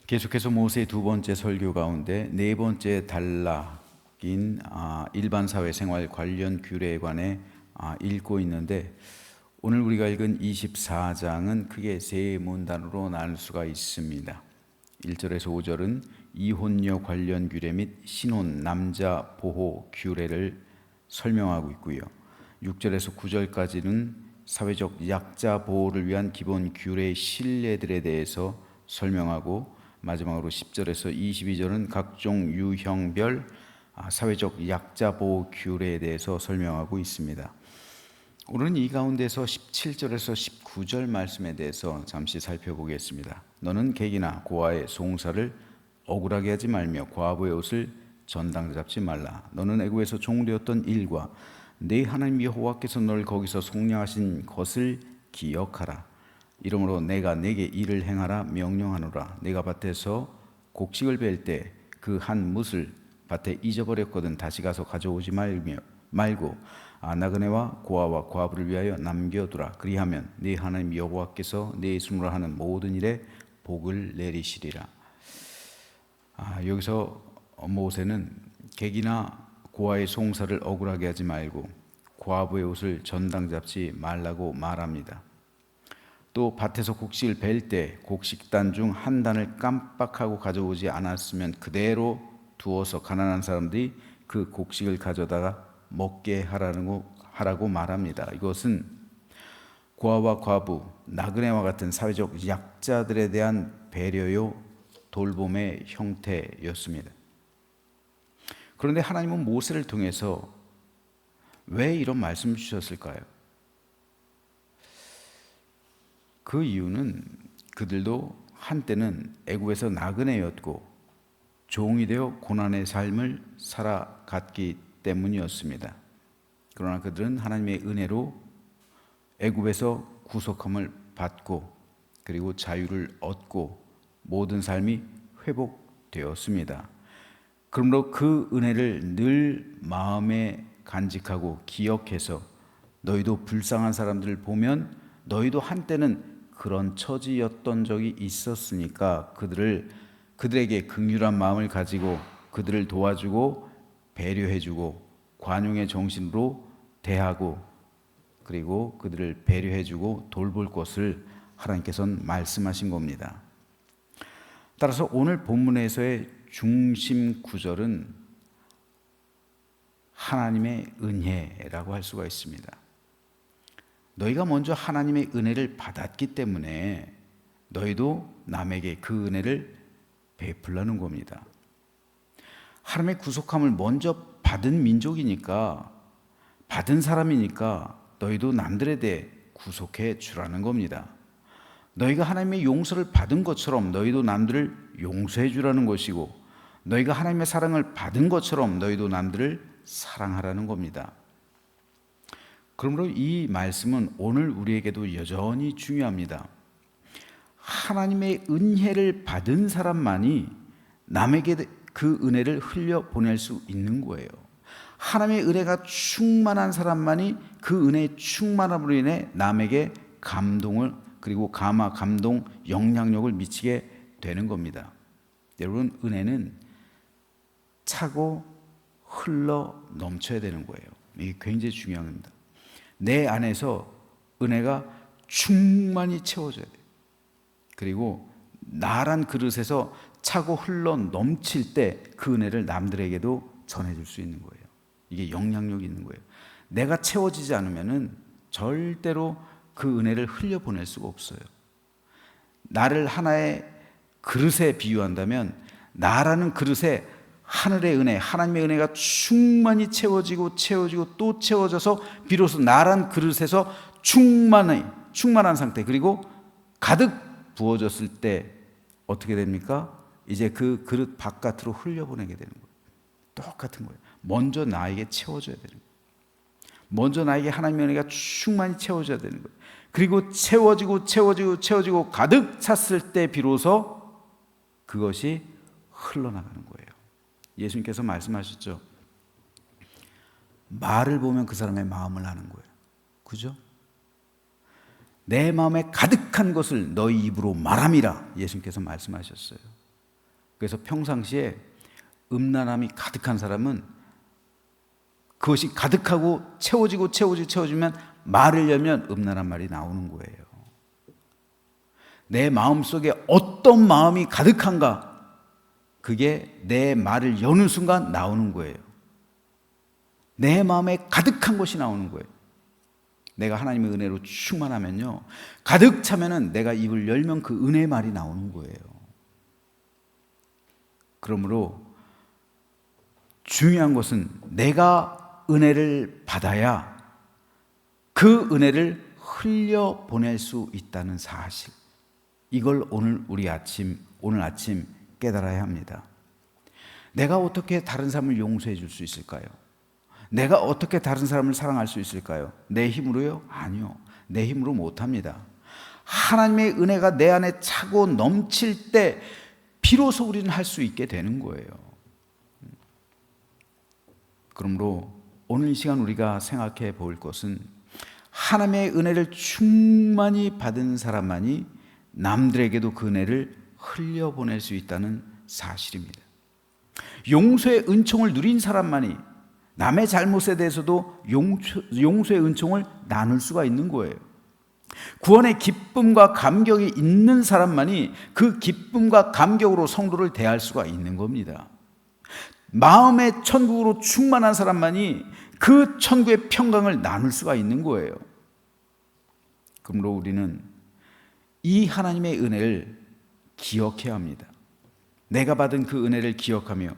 계속해서 모세의 두 번째 설교 가운데 네 번째 단락인 일반 사회생활 관련 규례에 관해 읽고 있는데, 오늘 우리가 읽은 24장은 크게 세 문단으로 나눌 수가 있습니다. 1절에서 5절은 이혼녀 관련 규례 및 신혼 남자 보호 규례를 설명하고 있고요. 6절에서 9절까지는 사회적 약자 보호를 위한 기본 규례의 신뢰들에 대해서 설명하고, 마지막으로 10절에서 22절은 각종 유형별 사회적 약자 보호 규례에 대해서 설명하고 있습니다. 오늘은 이 가운데서 17절에서 19절 말씀에 대해서 잠시 살펴보겠습니다. 너는 객이나 고아의 송사를 억울하게 하지 말며 과부의 옷을 전당 잡지 말라. 너는 애굽에서 종되었던 일과 네 하나님 여호와께서 너를 거기서 속량하신 것을 기억하라. 이러므로 내가 내게 이를 행하라 명령하노라. 내가 밭에서 곡식을 벨 때 그 한 뭇을 밭에 잊어버렸거든 다시 가서 가져오지 말고 나그네와 고아와 과부를 위하여 남겨두라. 그리하면 네 하나님 여호와께서 네 이름으로 하는 모든 일에 복을 내리시리라. 여기서 모세는 객이나 고아의 송사를 억울하게 하지 말고 과부의 옷을 전당 잡지 말라고 말합니다. 또 밭에서 곡식을 벨 때 곡식단 중 한 단을 깜빡하고 가져오지 않았으면 그대로 두어서 가난한 사람들이 그 곡식을 가져다가 먹게 하라고 말합니다. 이것은 고아와 과부, 나그네와 같은 사회적 약자들에 대한 배려요 돌봄의 형태였습니다. 그런데 하나님은 모세를 통해서 왜 이런 말씀을 주셨을까요? 그 이유는 그들도 한때는 애굽에서 나그네였고 종이 되어 고난의 삶을 살아갔기 때문이었습니다. 그러나 그들은 하나님의 은혜로 애굽에서 구속함을 받고 그리고 자유를 얻고 모든 삶이 회복되었습니다. 그러므로 그 은혜를 늘 마음에 간직하고 기억해서 너희도 불쌍한 사람들을 보면 너희도 한때는 그런 처지였던 적이 있었으니까 그들에게 긍휼한 마음을 가지고 그들을 도와주고 배려해주고 관용의 정신으로 대하고 그리고 그들을 배려해주고 돌볼 것을 하나님께서는 말씀하신 겁니다. 따라서 오늘 본문에서의 중심 구절은 하나님의 은혜라고 할 수가 있습니다. 너희가 먼저 하나님의 은혜를 받았기 때문에 너희도 남에게 그 은혜를 베풀라는 겁니다. 하나님의 구속함을 먼저 받은 민족이니까, 받은 사람이니까 너희도 남들에 대해 구속해 주라는 겁니다. 너희가 하나님의 용서를 받은 것처럼 너희도 남들을 용서해 주라는 것이고, 너희가 하나님의 사랑을 받은 것처럼 너희도 남들을 사랑하라는 겁니다. 그러므로 이 말씀은 오늘 우리에게도 여전히 중요합니다. 하나님의 은혜를 받은 사람만이 남에게 그 은혜를 흘려보낼 수 있는 거예요. 하나님의 은혜가 충만한 사람만이 그 은혜의 충만함으로 인해 남에게 감동을 그리고 감동, 영향력을 미치게 되는 겁니다. 여러분, 은혜는 차고 흘러 넘쳐야 되는 거예요. 이게 굉장히 중요한 겁니다. 내 안에서 은혜가 충만히 채워져야 돼요. 그리고 나란 그릇에서 차고 흘러 넘칠 때 그 은혜를 남들에게도 전해줄 수 있는 거예요. 이게 영향력이 있는 거예요. 내가 채워지지 않으면 절대로 그 은혜를 흘려보낼 수가 없어요. 나를 하나의 그릇에 비유한다면 나라는 그릇에 하늘의 은혜, 하나님의 은혜가 충만히 채워지고 또 채워져서 비로소 나란 그릇에서 충만한 상태, 그리고 가득 부어졌을 때 어떻게 됩니까? 이제 그 그릇 바깥으로 흘려보내게 되는 거예요. 똑같은 거예요. 먼저 나에게 채워져야 되는 거예요. 먼저 나에게 하나님의 은혜가 충만히 채워져야 되는 거예요. 그리고 채워지고 가득 찼을 때 비로소 그것이 흘러나가는 거예요. 예수님께서 말씀하셨죠. 말을 보면 그 사람의 마음을 아는 거예요. 그죠? 내 마음에 가득한 것을 너희 입으로 말함이라 예수님께서 말씀하셨어요. 그래서 평상시에 음란함이 가득한 사람은 그것이 가득하고 채워지면 말을 열면 음란한 말이 나오는 거예요. 내 마음속에 어떤 마음이 가득한가, 그게 내 말을 여는 순간 나오는 거예요. 내 마음에 가득한 것이 나오는 거예요. 내가 하나님의 은혜로 충만하면요, 가득 차면은 내가 입을 열면 그 은혜의 말이 나오는 거예요. 그러므로 중요한 것은 내가 은혜를 받아야 그 은혜를 흘려보낼 수 있다는 사실, 이걸 오늘 아침 깨달아야 합니다. 내가 어떻게 다른 사람을 용서해 줄 수 있을까요? 내가 어떻게 다른 사람을 사랑할 수 있을까요? 내 힘으로요? 아니요. 내 힘으로 못합니다. 하나님의 은혜가 내 안에 차고 넘칠 때 비로소 우리는 할 수 있게 되는 거예요. 그러므로 오늘 이 시간 우리가 생각해 볼 것은, 하나님의 은혜를 충만히 받은 사람만이 남들에게도 그 은혜를 흘려보낼 수 있다는 사실입니다. 용서의 은총을 누린 사람만이 남의 잘못에 대해서도 용서의 은총을 나눌 수가 있는 거예요. 구원의 기쁨과 감격이 있는 사람만이 그 기쁨과 감격으로 성도를 대할 수가 있는 겁니다. 마음의 천국으로 충만한 사람만이 그 천국의 평강을 나눌 수가 있는 거예요. 그러므로 우리는 이 하나님의 은혜를 기억해야 합니다. 내가 받은 그 은혜를 기억하며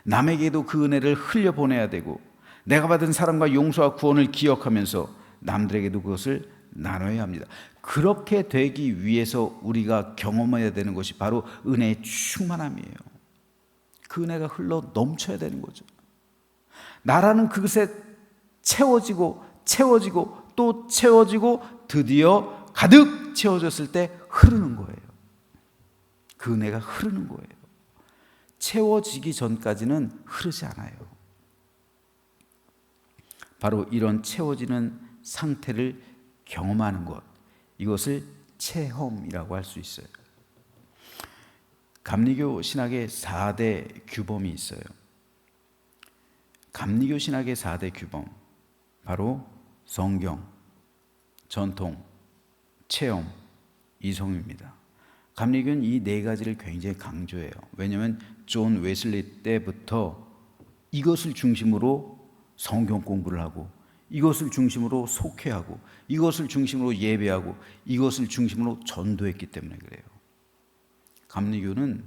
남에게도 그 은혜를 흘려보내야 되고, 내가 받은 사랑과 용서와 구원을 기억하면서 남들에게도 그것을 나눠야 합니다. 그렇게 되기 위해서 우리가 경험해야 되는 것이 바로 은혜의 충만함이에요. 그 은혜가 흘러 넘쳐야 되는 거죠. 나라는 그것에 채워지고 또 채워지고 드디어 가득 채워졌을 때 흐르는 거예요. 그 은혜가 흐르는 거예요. 채워지기 전까지는 흐르지 않아요. 바로 이런 채워지는 상태를 경험하는 것, 이것을 체험이라고 할 수 있어요. 감리교 신학의 4대 규범이 있어요. 감리교 신학의 4대 규범, 바로 성경, 전통, 체험, 이성입니다. 감리교는 이 네 가지를 굉장히 강조해요. 왜냐하면 존 웨슬리 때부터 이것을 중심으로 성경 공부를 하고, 이것을 중심으로 속회하고, 이것을 중심으로 예배하고, 이것을 중심으로 전도했기 때문에 그래요. 감리교는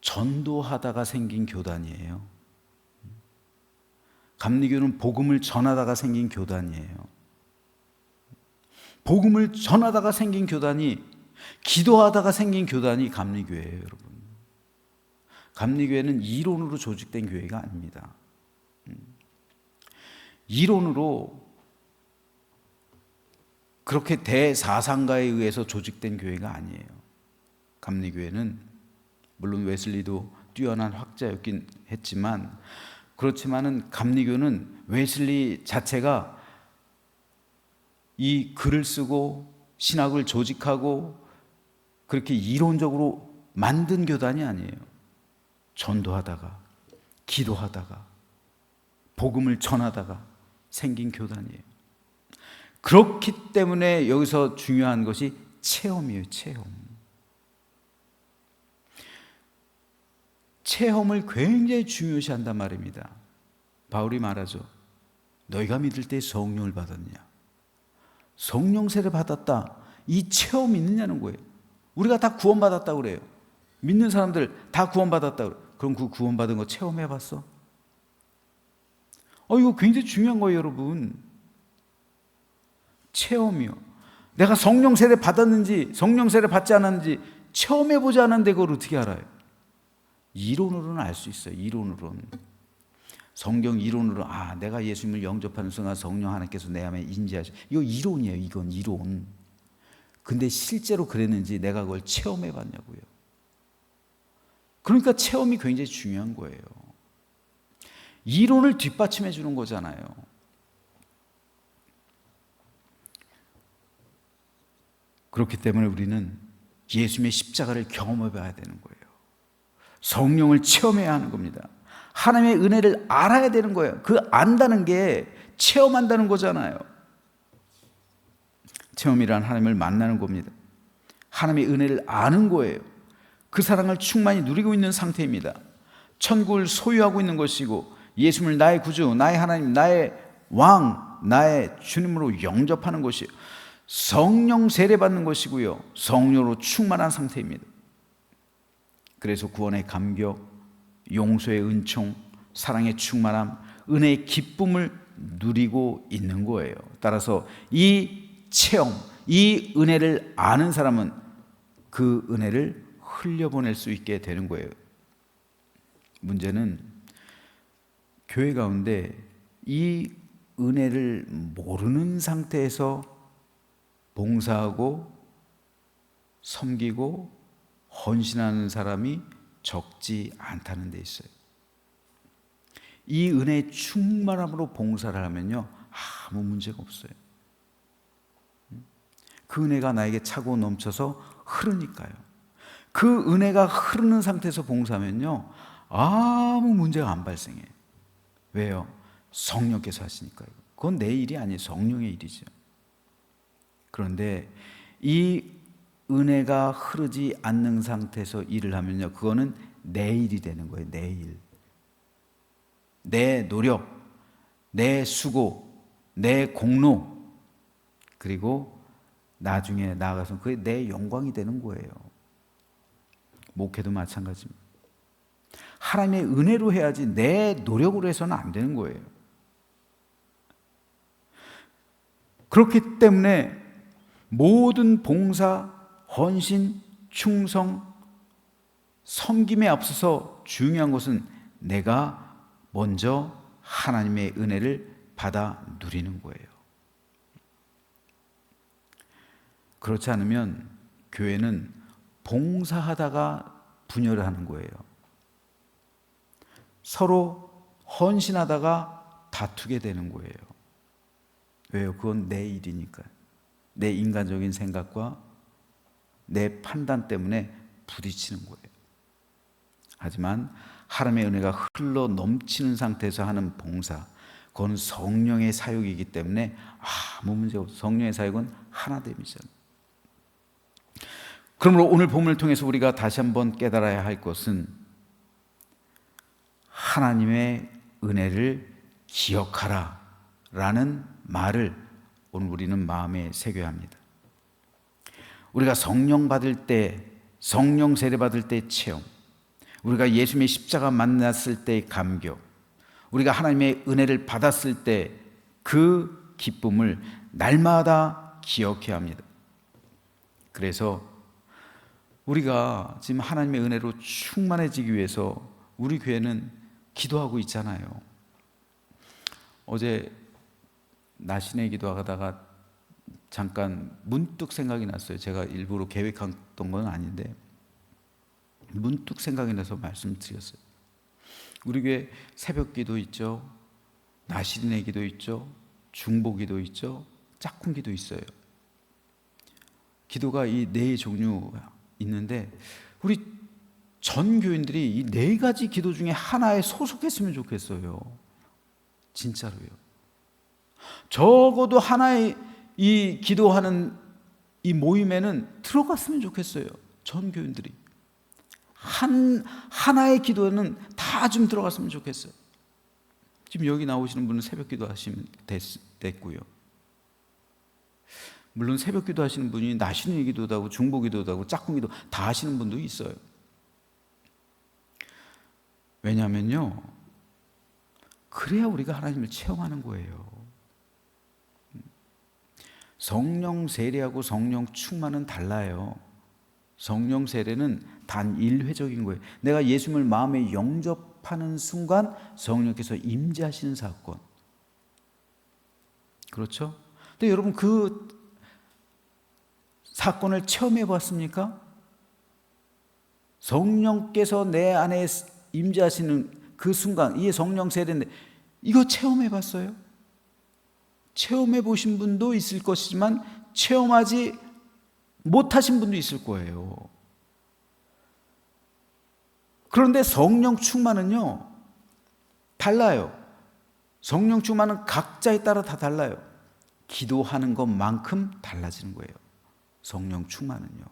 전도하다가 생긴 교단이에요. 감리교는 복음을 전하다가 생긴 교단이에요. 복음을 전하다가 생긴 교단이, 기도하다가 생긴 교단이 감리교회예요, 여러분. 감리교회는 이론으로 조직된 교회가 아닙니다. 이론으로 그렇게 대사상가에 의해서 조직된 교회가 아니에요. 감리교회는 물론 웨슬리도 뛰어난 학자였긴 했지만, 그렇지만은 감리교는 웨슬리 자체가 이 글을 쓰고 신학을 조직하고 그렇게 이론적으로 만든 교단이 아니에요. 전도하다가, 기도하다가, 복음을 전하다가 생긴 교단이에요. 그렇기 때문에 여기서 중요한 것이 체험이에요. 체험을 굉장히 중요시한단 말입니다. 바울이 말하죠. 너희가 믿을 때 성령을 받았냐? 성령 세례 받았다. 이 체험이 있느냐는 거예요. 우리가 다 구원받았다고 그래요. 믿는 사람들 다 구원받았다고 그래요. 그럼 그 구원받은 거 체험해봤어? 이거 굉장히 중요한 거예요, 여러분. 체험이요. 내가 성령 세례 받았는지 성령 세례 받지 않았는지 체험해보지 않았는데 그걸 어떻게 알아요? 이론으로는 알 수 있어요. 이론으로는. 성경 이론으로 내가 예수님을 영접하는 순간 성령 하나님께서 내 안에 인지하시. 이거 이론이에요. 이건 이론. 근데 실제로 그랬는지 내가 그걸 체험해봤냐고요. 그러니까 체험이 굉장히 중요한 거예요. 이론을 뒷받침해 주는 거잖아요. 그렇기 때문에 우리는 예수님의 십자가를 경험해 봐야 되는 거예요. 성령을 체험해야 하는 겁니다. 하나님의 은혜를 알아야 되는 거예요. 그 안다는 게 체험한다는 거잖아요. 체험이란 하나님을 만나는 겁니다. 하나님의 은혜를 아는 거예요. 그 사랑을 충만히 누리고 있는 상태입니다. 천국을 소유하고 있는 것이고 예수님을 나의 구주, 나의 하나님, 나의 왕, 나의 주님으로 영접하는 것이에요. 성령 세례받는 것이고요. 성령으로 충만한 상태입니다. 그래서 구원의 감격, 용서의 은총, 사랑의 충만함, 은혜의 기쁨을 누리고 있는 거예요. 따라서 이 체험, 이 은혜를 아는 사람은 그 은혜를 흘려보낼 수 있게 되는 거예요. 문제는 교회 가운데 이 은혜를 모르는 상태에서 봉사하고 섬기고 헌신하는 사람이 적지 않다는 데 있어요. 이 은혜의 충만함으로 봉사를 하면요, 아무 문제가 없어요. 그 은혜가 나에게 차고 넘쳐서 흐르니까요. 그 은혜가 흐르는 상태에서 봉사하면요, 아무 문제가 안 발생해요. 왜요? 성령께서 하시니까요. 그건 내 일이 아니에요. 성령의 일이죠. 그런데 이 은혜가 흐르지 않는 상태에서 일을 하면요, 그거는 내 일이 되는 거예요. 내 일, 내 노력, 내 수고, 내 공로, 그리고 나중에 나아가서 그게 내 영광이 되는 거예요. 목회도 마찬가지입니다. 하나님의 은혜로 해야지 내 노력으로 해서는 안 되는 거예요. 그렇기 때문에 모든 봉사, 헌신, 충성, 섬김에 앞서서 중요한 것은 내가 먼저 하나님의 은혜를 받아 누리는 거예요. 그렇지 않으면 교회는 봉사하다가 분열을 하는 거예요. 서로 헌신하다가 다투게 되는 거예요. 왜요? 그건 내 일이니까요. 내 인간적인 생각과 내 판단 때문에 부딪히는 거예요. 하지만 하나님의 은혜가 흘러 넘치는 상태에서 하는 봉사, 그건 성령의 사역이기 때문에 아무 문제 없어요. 성령의 사역은 하나됨이잖아요. 그러므로 오늘 본문을 통해서 우리가 다시 한번 깨달아야 할 것은 하나님의 은혜를 기억하라 라는 말을 오늘 우리는 마음에 새겨야 합니다. 우리가 성령 받을 때, 성령 세례 받을 때의 체험, 우리가 예수님의 십자가 만났을 때의 감격, 우리가 하나님의 은혜를 받았을 때 그 기쁨을 날마다 기억해야 합니다. 그래서 우리가 지금 하나님의 은혜로 충만해지기 위해서 우리 교회는 기도하고 있잖아요. 어제 나신의 기도하다가 잠깐 문득 생각이 났어요. 제가 일부러 계획했던 건 아닌데 문득 생각이 나서 말씀드렸어요. 우리 교회 새벽 기도 있죠, 나신의 기도 있죠, 중보 기도 있죠, 짝꿍 기도 있어요. 기도가 이 네 종류 있는데 우리 전 교인들이 이 네 가지 기도 중에 하나에 소속했으면 좋겠어요. 진짜로요. 적어도 하나의 이 기도하는 이 모임에는 들어갔으면 좋겠어요. 전 교인들이 하나의 기도에는 다 좀 들어갔으면 좋겠어요. 지금 여기 나오시는 분은 새벽 기도 하시면 됐고요. 물론 새벽 기도 하시는 분이 나신의 기도도 하고 중보 기도도 하고 짝꿍 기도 다 하시는 분도 있어요. 왜냐하면요, 그래야 우리가 하나님을 체험하는 거예요. 성령 세례하고 성령 충만은 달라요. 성령 세례는 단 1회적인 거예요. 내가 예수님을 마음에 영접하는 순간 성령께서 임재하시는 사건. 그렇죠? 근데 여러분 그 사건을 체험해 봤습니까? 성령께서 내 안에 임재하시는 그 순간, 이게 성령 세례인데 이거 체험해 봤어요? 체험해 보신 분도 있을 것이지만 체험하지 못하신 분도 있을 거예요. 그런데 성령 충만은요, 달라요. 성령 충만은 각자에 따라 다 달라요. 기도하는 것만큼 달라지는 거예요. 성령 충만은요.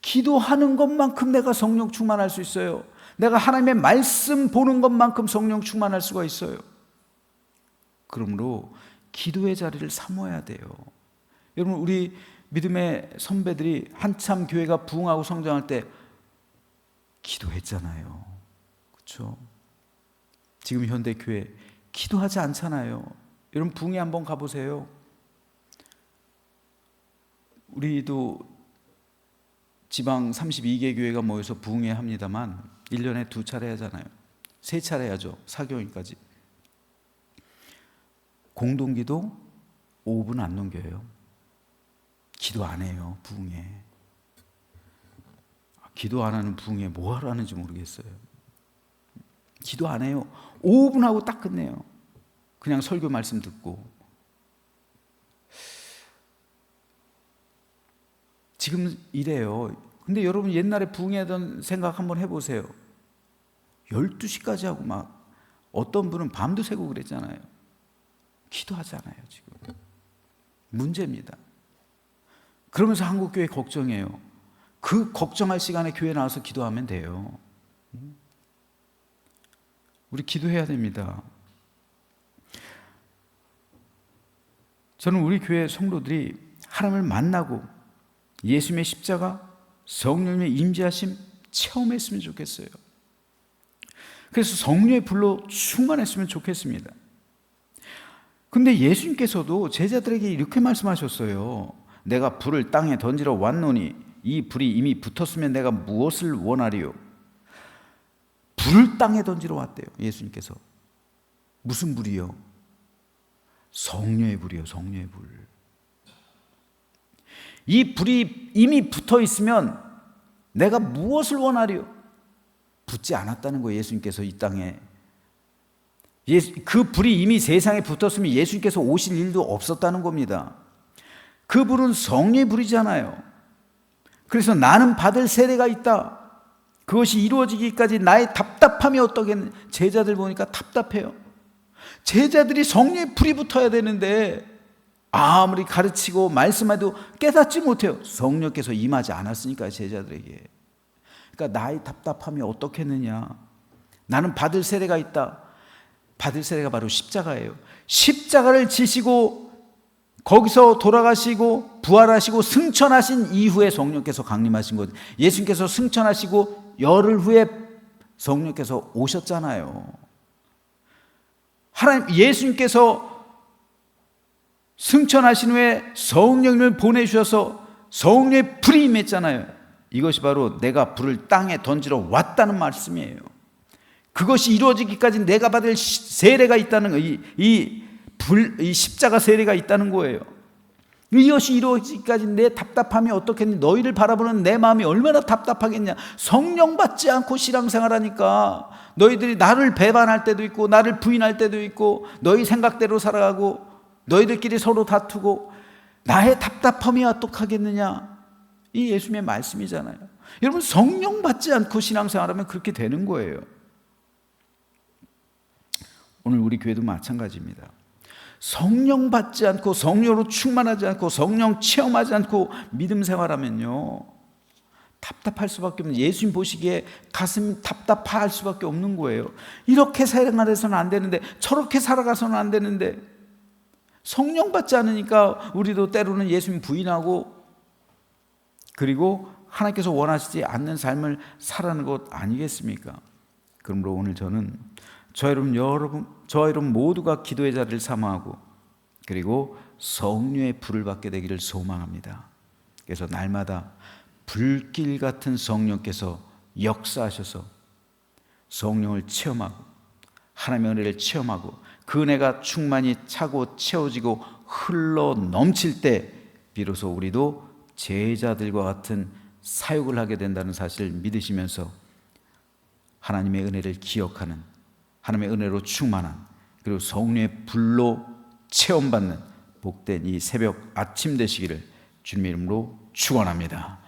기도하는 것만큼 내가 성령 충만할 수 있어요. 내가 하나님의 말씀 보는 것만큼 성령 충만할 수가 있어요. 그러므로 기도의 자리를 사모해야 돼요. 여러분, 우리 믿음의 선배들이 한참 교회가 부흥하고 성장할 때 기도했잖아요. 그렇죠? 지금 현대 교회 기도하지 않잖아요. 여러분, 부흥회 한번 가보세요. 우리도 지방 32개 교회가 모여서 부흥회 합니다만 1년에 2차례 하잖아요. 3차례 하죠. 사교인까지. 공동기도 5분 안 넘겨요. 기도 안 해요, 부흥회. 기도 안 하는 부흥회 뭐 하러 하는지 모르겠어요. 기도 안 해요. 5분 하고 딱 끝내요. 그냥 설교 말씀 듣고. 지금 이래요. 근데 여러분, 옛날에 부흥회하던 생각 한번 해보세요. 12시까지 하고 막 어떤 분은 밤도 새고 그랬잖아요. 기도하잖아요, 지금. 문제입니다. 그러면서 한국교회 걱정해요. 그 걱정할 시간에 교회 나와서 기도하면 돼요. 우리 기도해야 됩니다. 저는 우리 교회 성도들이 하나님을 만나고 예수님의 십자가, 성령님의 임재하심 체험했으면 좋겠어요. 그래서 성령의 불로 충만했으면 좋겠습니다. 근데 예수님께서도 제자들에게 이렇게 말씀하셨어요. 내가 불을 땅에 던지러 왔노니 이 불이 이미 붙었으면 내가 무엇을 원하리요? 불을 땅에 던지러 왔대요, 예수님께서. 무슨 불이요? 성령의 불이요, 성령의 불. 이 불이 이미 붙어 있으면 내가 무엇을 원하리요? 붙지 않았다는 거예요, 예수님께서 이 땅에. 그 불이 이미 세상에 붙었으면 예수님께서 오실 일도 없었다는 겁니다. 그 불은 성령의 불이잖아요. 그래서 나는 받을 세례가 있다. 그것이 이루어지기까지 나의 답답함이 어떻겠느냐. 제자들 보니까 답답해요. 제자들이 성령의 불이 붙어야 되는데 아무리 가르치고 말씀해도 깨닫지 못해요. 성령께서 임하지 않았으니까 제자들에게. 그러니까 나의 답답함이 어떻겠느냐. 나는 받을 세례가 있다. 받을 세례가 바로 십자가예요. 십자가를 지시고 거기서 돌아가시고 부활하시고 승천하신 이후에 성령께서 강림하신 것. 예수님께서 승천하시고 열흘 후에 성령께서 오셨잖아요. 하나님, 예수님께서 승천하신 후에 성령님을 보내주셔서 성령의 불이 임했잖아요. 이것이 바로 내가 불을 땅에 던지러 왔다는 말씀이에요. 그것이 이루어지기까지 내가 받을 세례가 있다는 거예요. 이 십자가 세례가 있다는 거예요. 이것이 이루어지기까지 내 답답함이 어떻겠니? 너희를 바라보는 내 마음이 얼마나 답답하겠냐. 성령 받지 않고 신앙생활하니까 너희들이 나를 배반할 때도 있고 나를 부인할 때도 있고 너희 생각대로 살아가고 너희들끼리 서로 다투고 나의 답답함이 어떡하겠느냐. 이 예수님의 말씀이잖아요. 여러분, 성령 받지 않고 신앙생활하면 그렇게 되는 거예요. 오늘 우리 교회도 마찬가지입니다. 성령 받지 않고 성령으로 충만하지 않고 성령 체험하지 않고 믿음 생활하면요 답답할 수밖에 없는, 예수님 보시기에 가슴이 답답할 수밖에 없는 거예요. 이렇게 생활해서는 안 되는데 저렇게 살아가서는 안 되는데 성령 받지 않으니까 우리도 때로는 예수님 부인하고 그리고 하나님께서 원하시지 않는 삶을 살아가는 것 아니겠습니까? 그러므로 오늘 저는 저와 여러분 모두가 기도의 자리를 사모하고 그리고 성령의 불을 받게 되기를 소망합니다. 그래서 날마다 불길 같은 성령께서 역사하셔서 성령을 체험하고 하나님의 은혜를 체험하고 그 은혜가 충만히 차고 채워지고 흘러 넘칠 때 비로소 우리도 제자들과 같은 사역을 하게 된다는 사실을 믿으시면서 하나님의 은혜를 기억하는, 하나님의 은혜로 충만한, 그리고 성령의 불로 체험받는 복된 이 새벽 아침 되시기를 주님의 이름으로 축원합니다.